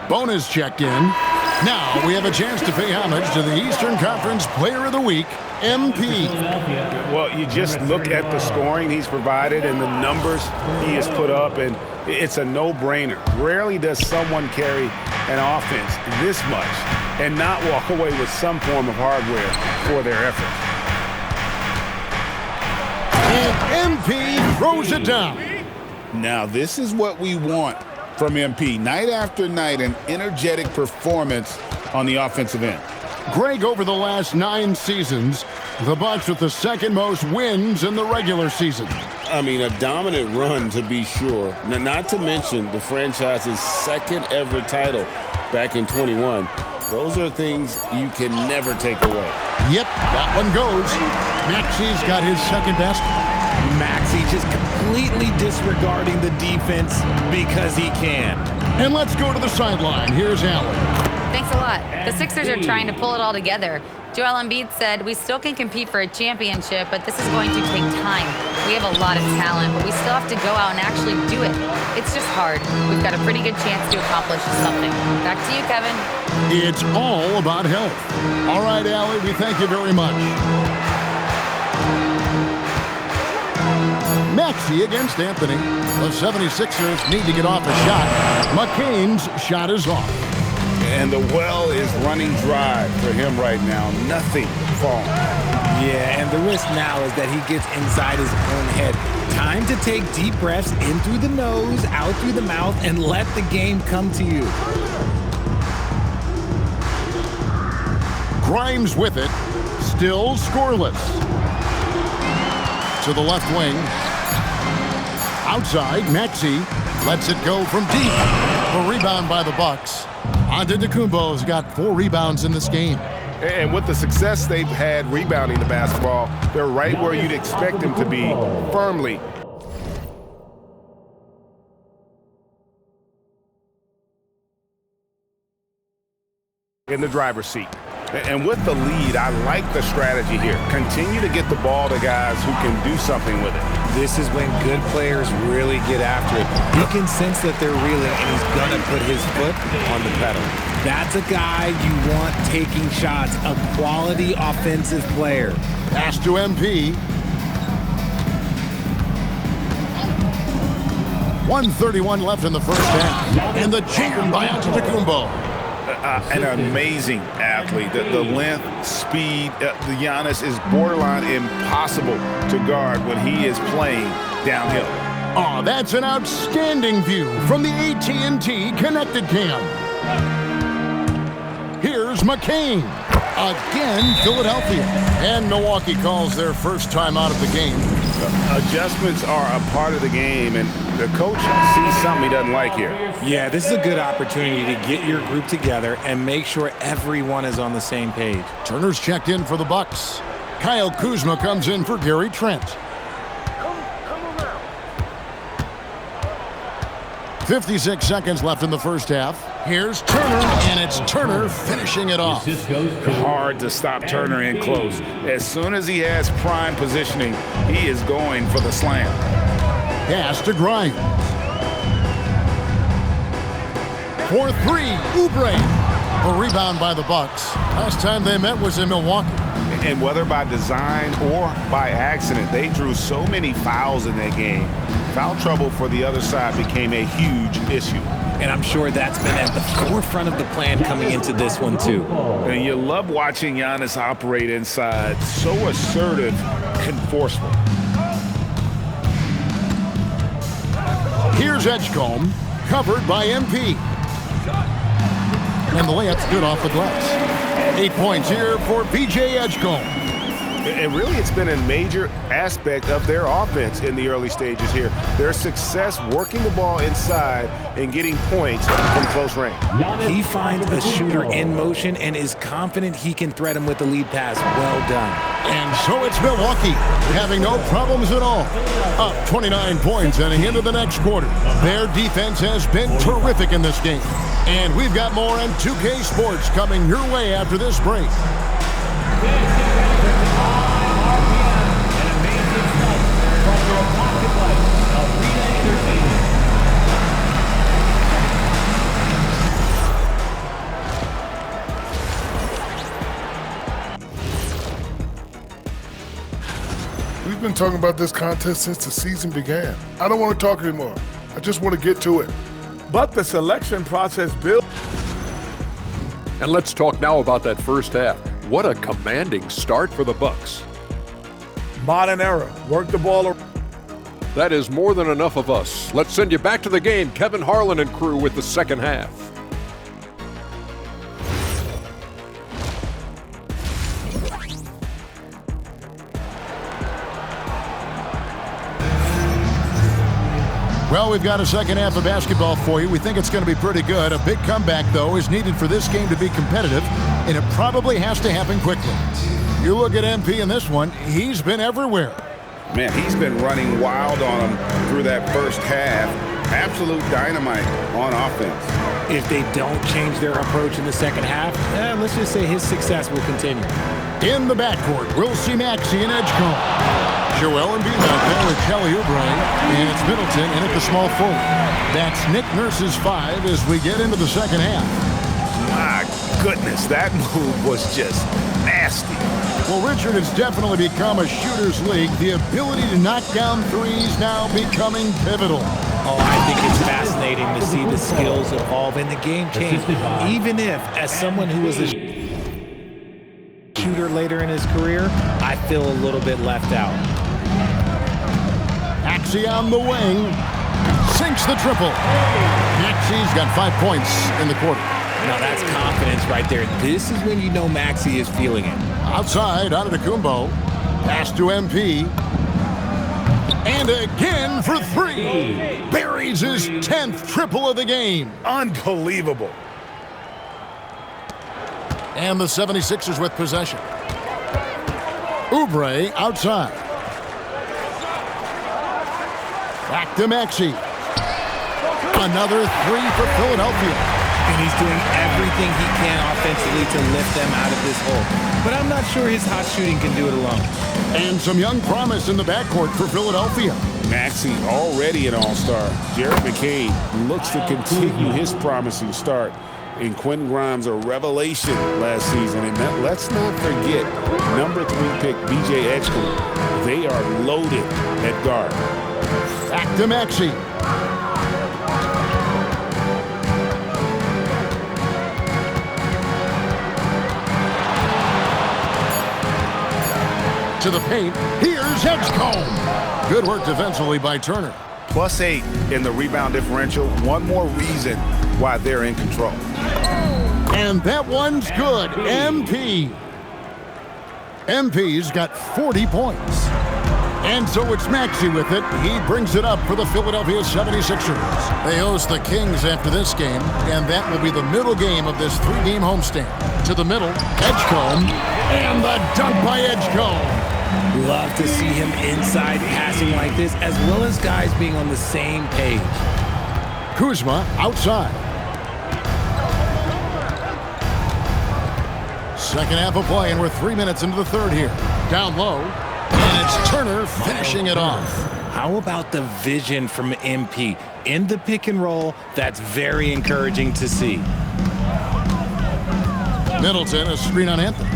Bonus checked in. Now we have a chance to pay homage to the Eastern Conference Player of the Week, MP. Well, you just look at the scoring he's provided and the numbers he has put up, and it's a no-brainer. Rarely does someone carry an offense this much and not walk away with some form of hardware for their effort. And MP throws it down. Now, this is what we want from MP. Night after night, an energetic performance on the offensive end. Greg, over the last 9 seasons, the Bucs with the second most wins in the regular season. I mean, a dominant run to be sure. Now, not to mention the franchise's second ever title back in 21. Those are things you can never take away. Yep, that one goes. Maxey's got his second best. Maxey just completely disregarding the defense because he can. And let's go to the sideline. Here's Allen. Thanks a lot. The Sixers are trying to pull it all together. Joel Embiid said, "We still can compete for a championship, but this is going to take time. We have a lot of talent, but we still have to go out and actually do it. It's just hard. We've got a pretty good chance to accomplish something." Back to you, Kevin. It's all about health. All right, Allie, we thank you very much. Maxey against Anthony. The 76ers need to get off a shot. McCain's shot is off. And the well is running dry for him right now. Nothing falling. Yeah, and the risk now is that he gets inside his own head. Time to take deep breaths in through the nose, out through the mouth, and let the game come to you. Grimes with it. Still scoreless. To the left wing. Outside, Maxey lets it go from deep. A rebound by the Bucs. Antetokounmpo's got 4 rebounds in this game. And with the success they've had rebounding the basketball, they're right where you'd expect them to be, firmly. In the driver's seat. And with the lead, I like the strategy here. Continue to get the ball to guys who can do something with it. This is when good players really get after it. He can sense that they're reeling, and he's going to put his foot on the pedal. That's a guy you want taking shots, a quality offensive player. Pass to MP. 1:31 left in the first half. And the jam by Antetokounmpo. An amazing athlete. The length, speed, the Giannis is borderline impossible to guard when he is playing downhill. Oh, that's an outstanding view from the AT&T Connected Cam. Here's McCain. Again, Philadelphia. And Milwaukee calls their first time out of the game. Adjustments are a part of the game, and the coach sees something he doesn't like here. Yeah, this is a good opportunity to get your group together and make sure everyone is on the same page. Turner's checked in for the Bucs. Kyle Kuzma comes in for Gary Trent. 56 seconds left in the first half. Here's Turner, and it's Turner finishing it off. Hard to stop Turner in close. As soon as he has prime positioning, he is going for the slam. Pass to Grimes. For 3, Oubre. A rebound by the Bucs. Last time they met was in Milwaukee. And whether by design or by accident, they drew so many fouls in that game. Foul trouble for the other side became a huge issue. And I'm sure that's been at the forefront of the plan coming into this one, too. And you love watching Giannis operate inside. So assertive and forceful. Here's Edgecombe, covered by MP. And the layup's good off the glass. 8 points here for PJ Edgecombe. And really, it's been a major aspect of their offense in the early stages here. Their success working the ball inside and getting points from close range. He finds a shooter in motion and is confident he can thread him with the lead pass. Well done. And so it's Milwaukee, having no problems at all. Up 29 points heading into the next quarter. Their defense has been terrific in this game. And we've got more on 2K Sports coming your way after this break. been talking about this contest since the season began. I don't want to talk anymore. I just want to get to it. But the selection process built. And let's talk now about that first half. What a commanding start for the Bucks. Modern era. Work the ball. That is more than enough of us. Let's send you back to the game. Kevin Harlan and crew with the second half. Well, we've got a second half of basketball for you. We think it's going to be pretty good. A big comeback, though, is needed for this game to be competitive, and it probably has to happen quickly. You look at MP in this one, he's been everywhere. Man, he's been running wild on him through that first half. Absolute dynamite on offense. If they don't change their approach in the second half, let's just say his success will continue. In the backcourt, we'll see Maxey and Edgecombe. Joel Embiid out there with Kelly Oubre, and it's Middleton in at the small forward. That's Nick Nurse's 5 as we get into the second half. My goodness, that move was just nasty. Well, Richard, has definitely become a shooter's league. The ability to knock down threes now becoming pivotal. Oh, I think it's fascinating to see the skills evolve and the game change. Even if, as someone who was a shooter later in his career, I feel a little bit left out. Maxey on the wing. Sinks the triple. Maxey's got 5 points in the quarter. Now that's confidence right there. This is when you know Maxey is feeling it. Outside, Antetokounmpo. Pass to MP. And again for 3. Buries his 10th triple of the game. Unbelievable. And the 76ers with possession. Oubre outside. Back to Maxey. Another 3 for Philadelphia. And he's doing everything he can offensively to lift them out of this hole. But I'm not sure his hot shooting can do it alone. And some young promise in the backcourt for Philadelphia. Maxey already an all-star. Jared McCain looks to continue his promising start. And Quentin Grimes, a revelation last season. And let's not forget, number 3 pick, B.J. Edgecombe. They are loaded at guard. Back to Maxey. To the paint. Here's Edgecombe. Good work defensively by Turner. +8 in the rebound differential. One more reason why they're in control. And that one's good. MP. MP's got 40 points. And so it's Maxey with it. He brings it up for the Philadelphia 76ers. They host the Kings after this game, and that will be the middle game of this 3-game homestand. To the middle, Edgecombe, and the dunk by Edgecombe. Love to see him inside passing like this, as well as guys being on the same page. Kuzma outside. Second half of play, and we're 3 minutes into the third here. Down low, and it's Turner finishing it off. How about the vision from MP? In the pick and roll, that's very encouraging to see. Middleton, a screen on Anthony.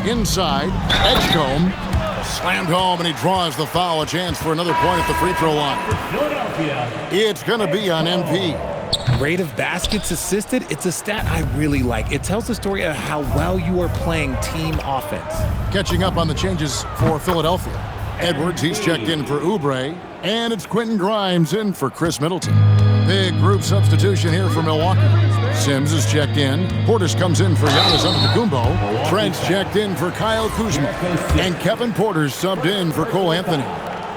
Inside, Edgecombe slammed home, and he draws the foul. A chance for another point at the free throw line. It's going to be on MP. Rate of baskets assisted, it's a stat I really like. It tells the story of how well you are playing team offense. Catching up on the changes for Philadelphia. Edwards, he's checked in for Oubre, and it's Quentin Grimes in for Chris Middleton. Big group substitution here for Milwaukee. Sims is checked in. Portis comes in for Giannis Antetokounmpo. Trent's checked in for Kyle Kuzma. And Kevin Porter's subbed in for Cole Anthony.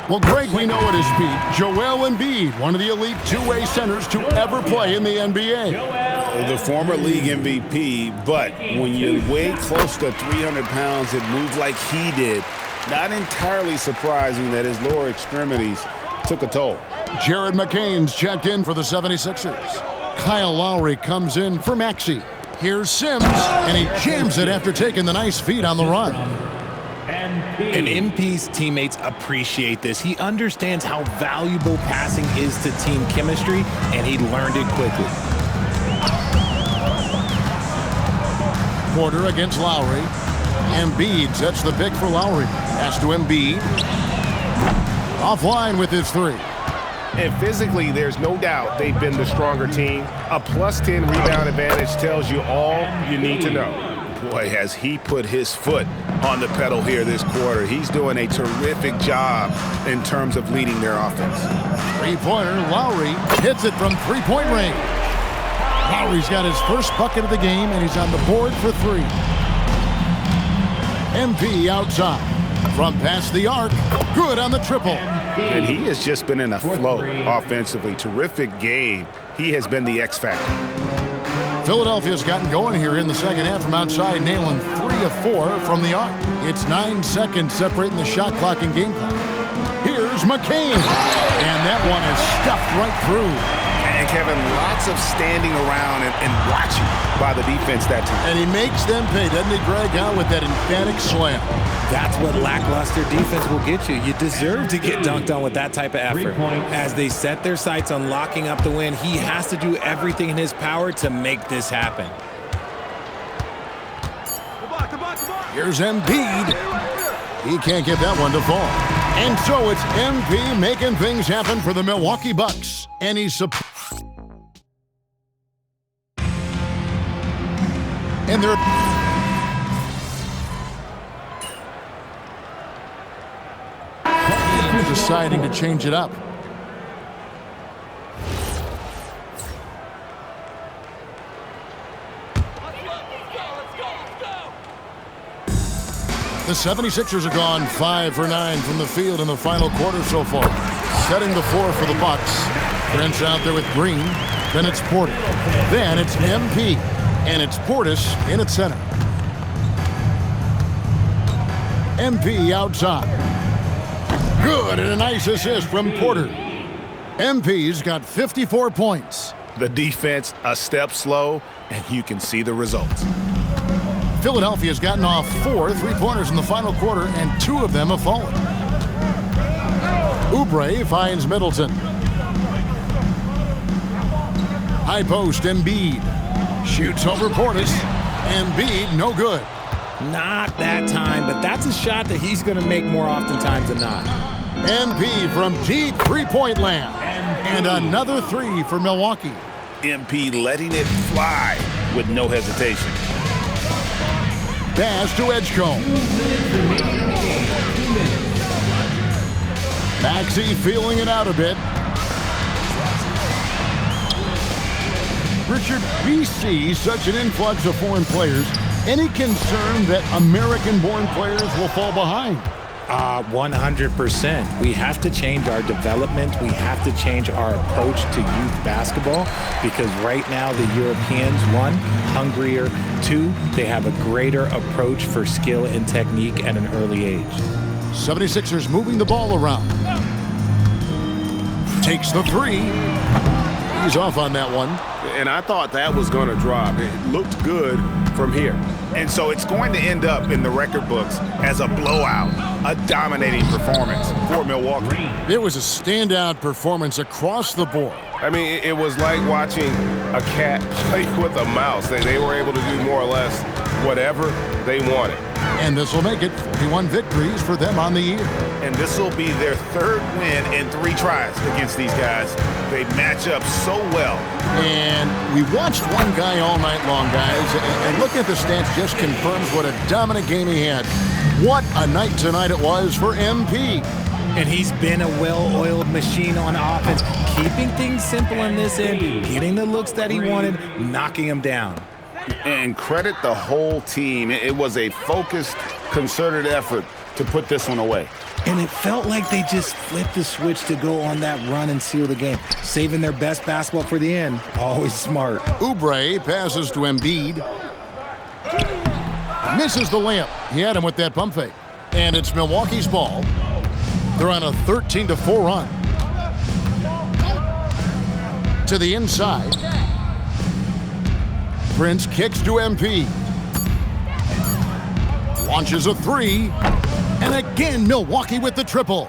Well, Greg, we know at his feet, Joel Embiid, one of the elite two-way centers to ever play in the NBA. The former league MVP, but when you weigh close to 300 pounds and move like he did, not entirely surprising that his lower extremities took a toll. Jared McCain's checked in for the 76ers. Kyle Lowry comes in for Maxey. Here's Sims, and he jams it after taking the nice feed on the run. And MP's teammates appreciate this. He understands how valuable passing is to team chemistry, and he learned it quickly. Porter against Lowry. Embiid sets the pick for Lowry. Pass to Embiid. Offline with his three. And physically, there's no doubt they've been the stronger team. A +10 rebound advantage tells you all you need to know. Boy, has he put his foot on the pedal here this quarter. He's doing a terrific job in terms of leading their offense. Three-pointer, Lowry hits it from three-point range. Lowry's got his first bucket of the game, and he's on the board for three. MP outside. From past the arc, good on the triple. And he has just been in a flow offensively. Terrific game. He has been the X factor. Philadelphia's gotten going here in the second half from outside, nailing 3 of 4 from the arc. It's 9 seconds separating the shot clock and game clock. Here's McCain. And that one is stuffed right through. And Kevin, lots of standing around and watching by the defense that time. And he makes them pay, doesn't he, Greg, out with that emphatic slam. That's what lackluster defense will get you. You deserve to get dunked on with that type of effort. As they set their sights on locking up the win, he has to do everything in his power to make this happen. Here's Embiid. He can't get that one to fall. And so it's MP making things happen for the Milwaukee Bucks. And he's and they're deciding to change it up. The 76ers are gone 5 for 9 from the field in the final quarter so far. Setting the floor for the Bucks. Brent's out there with Green. Then it's Porter. Then it's MP. And it's Portis in at center. MP outside. Good, and a nice assist from Porter. MP's got 54 points. The defense a step slow, and you can see the results. Philadelphia's gotten off 4 three-pointers in the final quarter, and 2 of them have fallen. Oubre finds Middleton. High post, Embiid. Shoots over Portis. Embiid, no good. Not that time, but that's a shot that he's going to make more oftentimes than not. MP from deep three-point land. And another 3 for Milwaukee. MP letting it fly with no hesitation. Pass to Edgecombe. Maxey feeling it out a bit. Richard, we see such an influx of foreign players. Any concern that American-born players will fall behind? 100%. We have to change our development. We have to change our approach to youth basketball because right now the Europeans, 1, hungrier, 2, they have a greater approach for skill and technique at an early age. 76ers moving the ball around. Takes the 3. He's off on that one. And I thought that was going to drop. It looked good from here. And so it's going to end up in the record books as a blowout, a dominating performance for Milwaukee. It was a standout performance across the board. I mean, it was like watching a cat play with a mouse. They were able to do more or less whatever they wanted. And this will make it 51 victories for them on the year. And this will be their 3rd win in 3 tries against these guys. They match up so well. And we watched one guy all night long, guys, and looking at the stats just confirms what a dominant game he had. What a night tonight it was for MP. And he's been a well-oiled machine on offense, keeping things simple on this end, getting the looks that he wanted, knocking him down. And credit the whole team. It was a focused, concerted effort to put this one away. And it felt like they just flipped the switch to go on that run and seal the game, saving their best basketball for the end. Always smart. Oubre passes to Embiid. Misses the layup. He had him with that pump fake. And it's Milwaukee's ball. They're on a 13-4 run. To the inside. Prince kicks to MP. Launches a 3. And again, Milwaukee with the triple.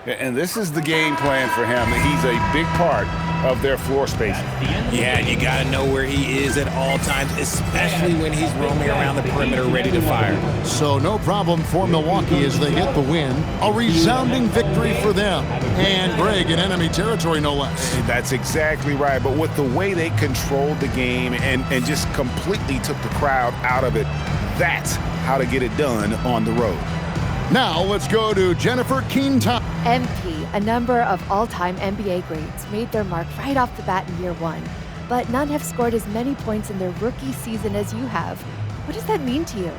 And this is the game plan for him. He's a big part of their floor spacing. Yeah, you got to know where he is at all times, especially when he's roaming around the perimeter ready to fire. So no problem for Milwaukee as they get the win. A resounding victory for them. And Greg in enemy territory, no less. That's exactly right. But with the way they controlled the game and just completely took the crowd out of it, that's how to get it done on the road. Now let's go to Jennifer Keene-Thompson. MP, a number of all-time NBA greats, made their mark right off the bat in year one, but none have scored as many points in their rookie season as you have. What does that mean to you?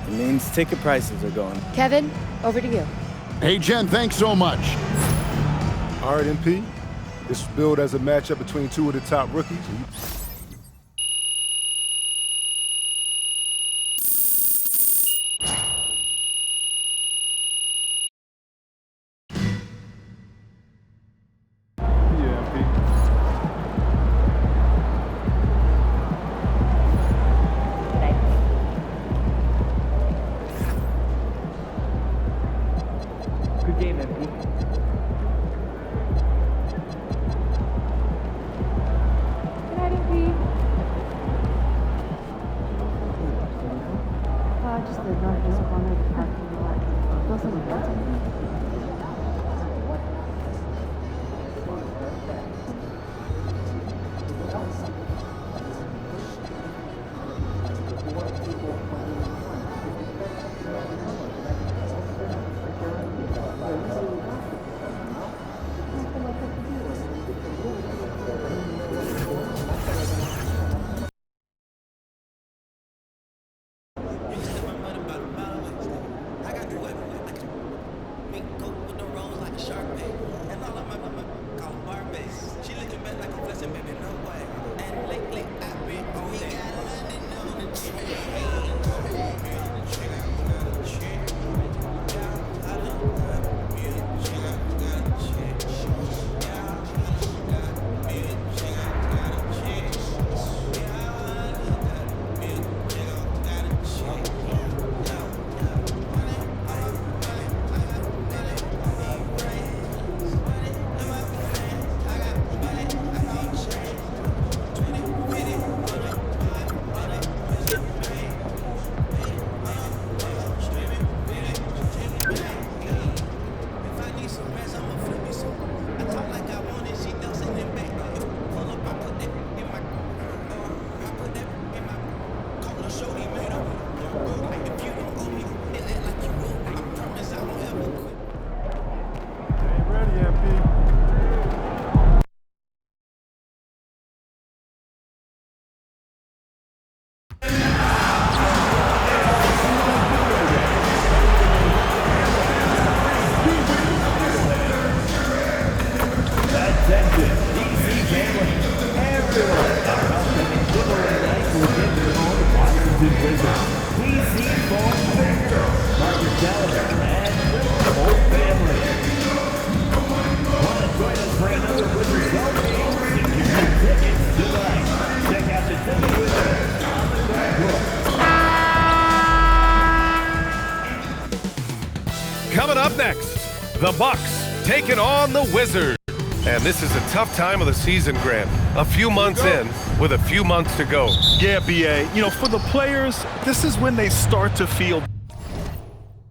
It means ticket prices are going. Kevin, over to you. Hey, Jen, thanks so much. All right, MP. This was billed as a matchup between two of the top rookies. Coming up next, the Bucks taking on the Wizards. And this is a tough time of the season, Grant. A few months in with a few months to go. Yeah, BA. You know, for the players, this is when they start to feel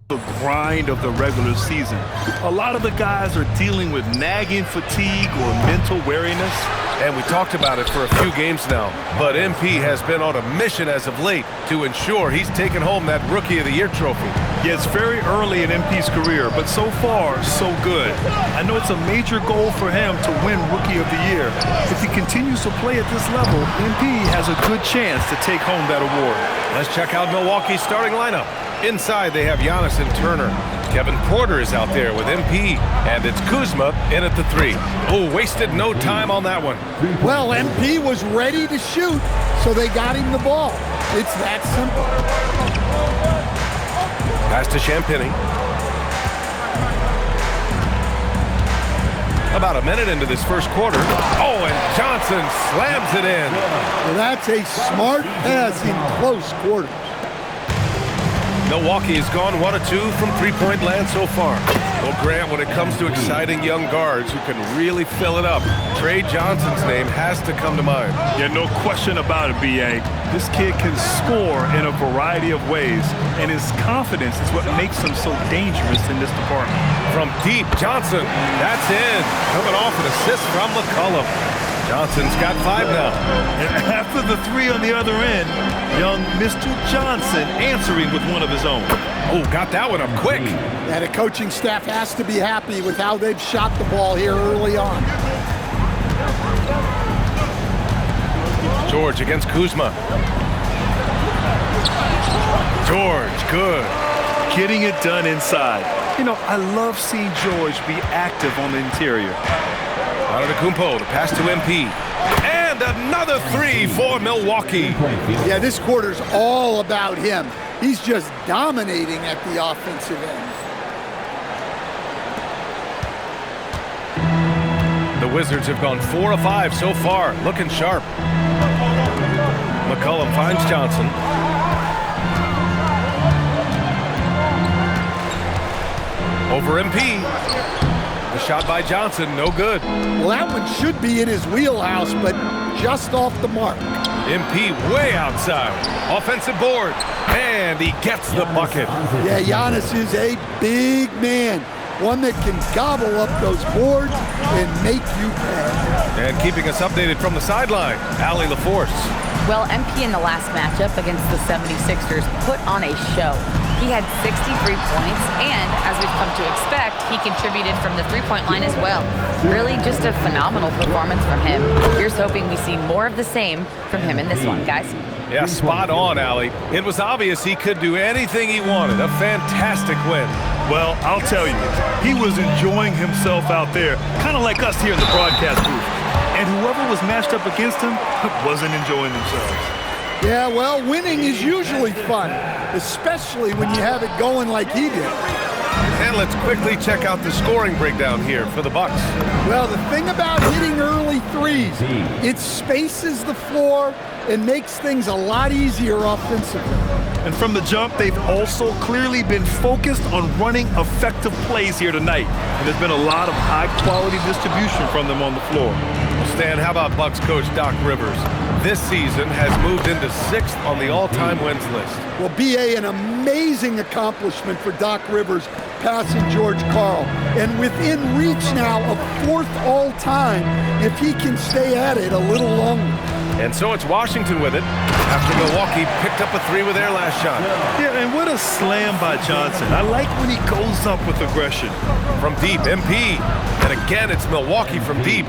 the grind of the regular season. A lot of the guys are dealing with nagging fatigue or mental weariness. And we talked about it for a few games now, but MP has been on a mission as of late to ensure he's taken home that Rookie of the Year trophy. Yeah, it's very early in MP's career, but so far, so good. I know it's a major goal for him to win Rookie of the Year. If he continues to play at this level, MP has a good chance to take home that award. Let's check out Milwaukee's starting lineup. Inside, they have Giannis and Turner. Kevin Porter is out there with MP, and it's Kuzma in at the 3. Oh, wasted no time on that one. Well, MP was ready to shoot, so they got him the ball. It's that simple. Pass to Champagnie. About a minute into this first quarter. Oh, and Johnson slams it in. Well, that's a smart pass in close quarters. Milwaukee has gone 1 of 2 from three-point land so far. Well, Grant, when it comes to exciting young guards who can really fill it up, Trey Johnson's name has to come to mind. Yeah, no question about it, B.A. This kid can score in a variety of ways, and his confidence is what makes him so dangerous in this department. From deep, Johnson, that's in. Coming off an assist from McCollum. Johnson's got 5 now. And after the 3 on the other end, young Mr. Johnson answering with one of his own. Oh, got that one up quick. And the coaching staff has to be happy with how they've shot the ball here early on. George against Kuzma. George, good. Getting it done inside. You know, I love seeing George be active on the interior. Antetokounmpo to pass to MP. And another 3 for Milwaukee. Yeah, this quarter's all about him. He's just dominating at the offensive end. The Wizards have gone 4 of 5 so far, looking sharp. McCollum finds Johnson. Over MP. The shot by Johnson, no good. Well, that one should be in his wheelhouse, but just off the mark. MP way outside. Offensive board. And he gets the bucket. Yeah, Giannis is a big man. One that can gobble up those boards and make you pay. And keeping us updated from the sideline, Allie LaForce. Well, MP in the last matchup against the 76ers put on a show. He had 63 points, and as we've come to expect, he contributed from the three-point line as well. Really just a phenomenal performance from him. Here's hoping we see more of the same from him in this one, guys. Yeah, spot on, Allie. It was obvious he could do anything he wanted. A fantastic win. Well, I'll tell you, he was enjoying himself out there, kind of like us here in the broadcast booth. And whoever was matched up against him wasn't enjoying themselves. Yeah, well, winning is usually fun, especially when you have it going like he did. And let's quickly check out the scoring breakdown here for the Bucks. Well, the thing about hitting early threes, it spaces the floor and makes things a lot easier offensively. And from the jump, they've also clearly been focused on running effective plays here tonight. And there's been a lot of high-quality distribution from them on the floor. Stan, how about Bucks coach Doc Rivers? This season has moved into 6th on the all-time wins list. Well, B.A., an amazing accomplishment for Doc Rivers passing George Karl. And within reach now of 4th all-time if he can stay at it a little longer. And so it's Washington with it after Milwaukee picked up a 3 with their last shot. Yeah, and what a slam by Johnson. I like when he goes up with aggression. From deep, MP. And again, it's Milwaukee from deep.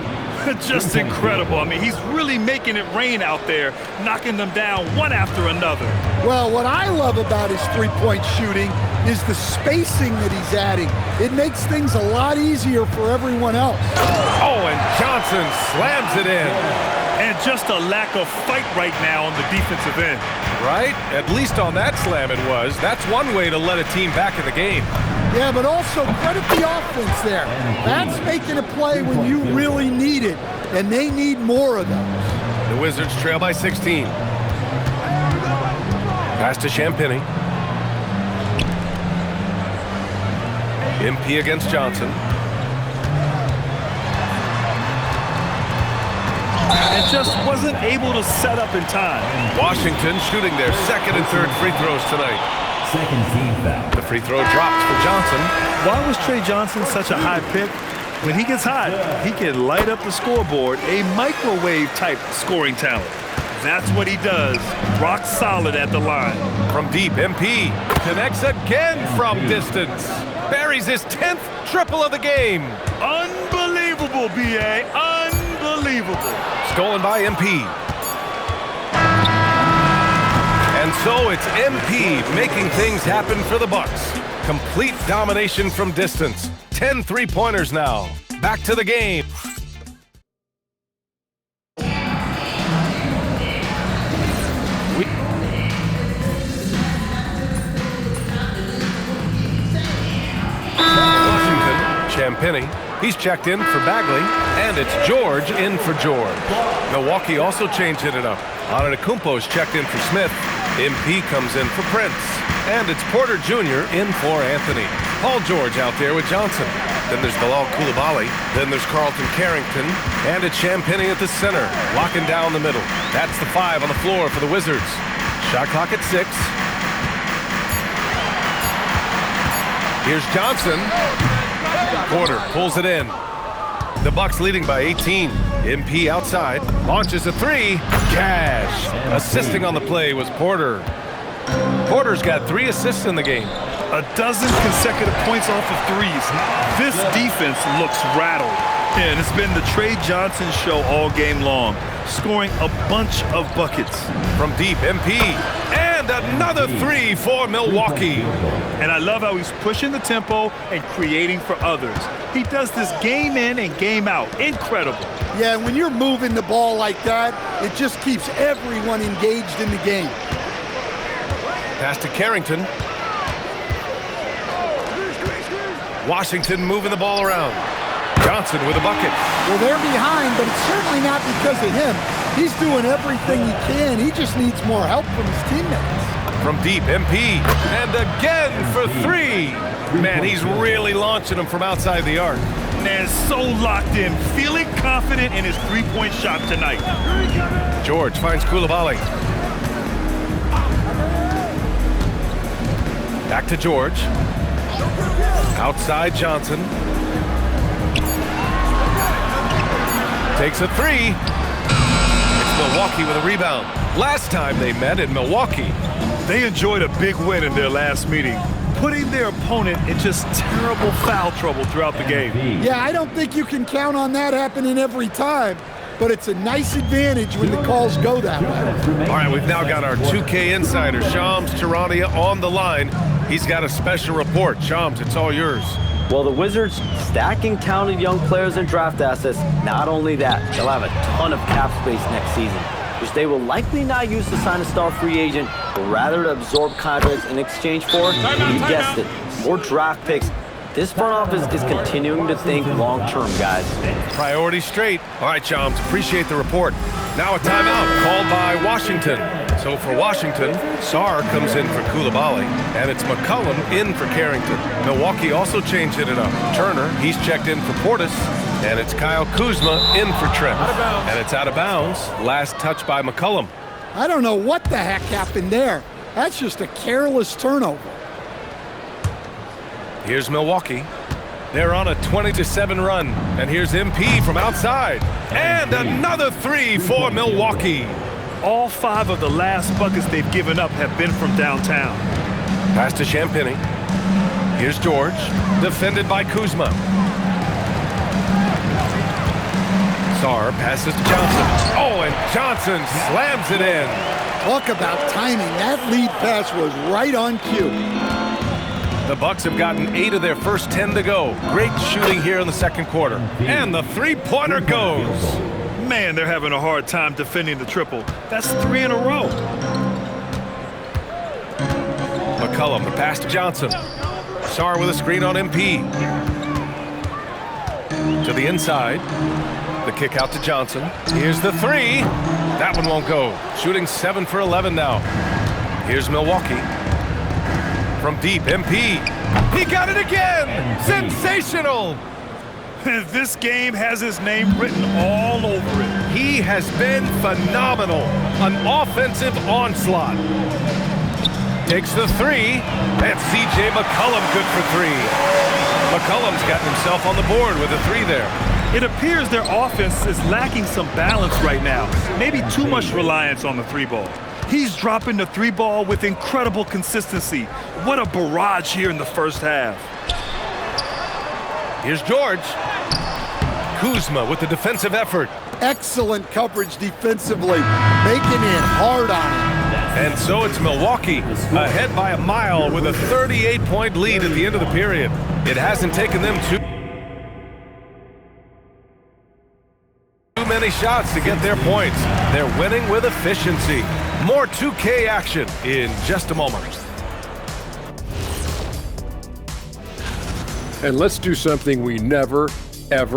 Just incredible. I mean, he's really making it rain out there, knocking them down one after another. Well, what I love about his three-point shooting is the spacing that he's adding. It makes things a lot easier for everyone else. Oh, and Johnson slams it in. And just a lack of fight right now on the defensive end. Right? At least on that slam it was. That's one way to let a team back in the game. Yeah, but also credit the offense there. That's making a play when you really need it, and they need more of those. The Wizards trail by 16. Pass to Champagnie. MP against Johnson. And just wasn't able to set up in time. Washington shooting their second and third free throws tonight. Second team foul. The free throw drops for Johnson. Why was Trey Johnson such a high pick? When he gets hot, he can light up the scoreboard, a microwave-type scoring talent. That's what he does. Rock solid at the line. From deep, MP connects again from distance. Buries his 10th triple of the game. Unbelievable, B.A. Unbelievable. Stolen by MP. And so it's MP making things happen for the Bucks. Complete domination from distance. 10 three-pointers now. Back to the game. Champagnie. He's checked in for Bagley, and it's George in for George. Milwaukee also changed it up. Antetokounmpo's checked in for Smith. MP comes in for Prince. And it's Porter Jr. in for Anthony. Paul George out there with Johnson. Then there's Bilal Coulibaly. Then there's Carlton Carrington. And it's Champagnie at the center, locking down the middle. That's the 5 on the floor for the Wizards. Shot clock at 6. Here's Johnson. Porter pulls it in. The Bucks leading by 18. MP outside, launches a 3. Cash. Assisting on the play was Porter. Porter's got 3 assists in the game. A dozen consecutive points off of threes. This defense looks rattled. And it's been the Trey Johnson show all game long, scoring a bunch of buckets. From deep, MP. And another 3 for Milwaukee. And I love how he's pushing the tempo and creating for others. He does this game in and game out. Incredible. Yeah, when you're moving the ball like that, it just keeps everyone engaged in the game. Pass to Carrington. Washington moving the ball around. Johnson with a bucket. Well, they're behind, but it's certainly not because of him. He's doing everything he can. He just needs more help from his teammates. From deep, MP. And again for 3. Man, he's really launching them from outside the arc. And so locked in, feeling confident in his three-point shot tonight. George finds Coulibaly. Back to George. Outside Johnson. Takes a 3. It's Milwaukee with a rebound. Last time they met in Milwaukee. They enjoyed a big win in their last meeting, putting their opponent in just terrible foul trouble throughout the game. Yeah, I don't think you can count on that happening every time, but it's a nice advantage when the calls go that way. All right, we've now got our 2K insider, Shams Charania, on the line. He's got a special report. Shams, it's all yours. Well, the Wizards stacking talented young players and draft assets. Not only that, they'll have a ton of cap space next season, which they will likely not use to sign a star free agent, but rather to absorb contracts in exchange for, you guessed it, more draft picks. This front office is continuing to think long-term, guys. Priority straight. All right, Shams, appreciate the report. Now a timeout called by Washington. So for Washington, Sarr comes in for Coulibaly, and it's McCollum in for Carrington. Milwaukee also changed it up. Turner, he's checked in for Portis, and it's Kyle Kuzma in for Trent. And it's out of bounds. Last touch by McCollum. I don't know what the heck happened there. That's just a careless turnover. Here's Milwaukee. They're on a 20-7 run. And here's MP from outside. And another 3 for Milwaukee. All 5 of the last buckets they've given up have been from downtown. Pass to Champagnie. Here's George, defended by Kuzma. Sarr passes to Johnson. Oh, and Johnson slams it in. Talk about timing. That lead pass was right on cue. The Bucks have gotten 8 of their first 10 to go. Great shooting here in the second quarter. And the three-pointer goes. Man, they're having a hard time defending the triple. That's 3 in a row. McCollum, the pass to Johnson. Sarr with a screen on MP. To the inside. The kick out to Johnson. Here's the 3. That one won't go. Shooting 7 for 11 now. Here's Milwaukee. From deep, MP. He got it again! Sensational! This game has his name written all over it. He has been phenomenal. An offensive onslaught. Takes the 3. And C.J. McCollum good for 3. McCollum's gotten himself on the board with a 3 there. It appears their offense is lacking some balance right now. Maybe too much reliance on the 3-ball. He's dropping the 3-ball with incredible consistency. What a barrage here in the first half. Here's George. Kuzma with the defensive effort. Excellent coverage defensively, making it hard on him. And so it's Milwaukee, ahead by a mile with a 38-point lead at the end of the period. It hasn't taken them too many shots to get their points. They're winning with efficiency. More 2K action in just a moment. And let's do something we never, ever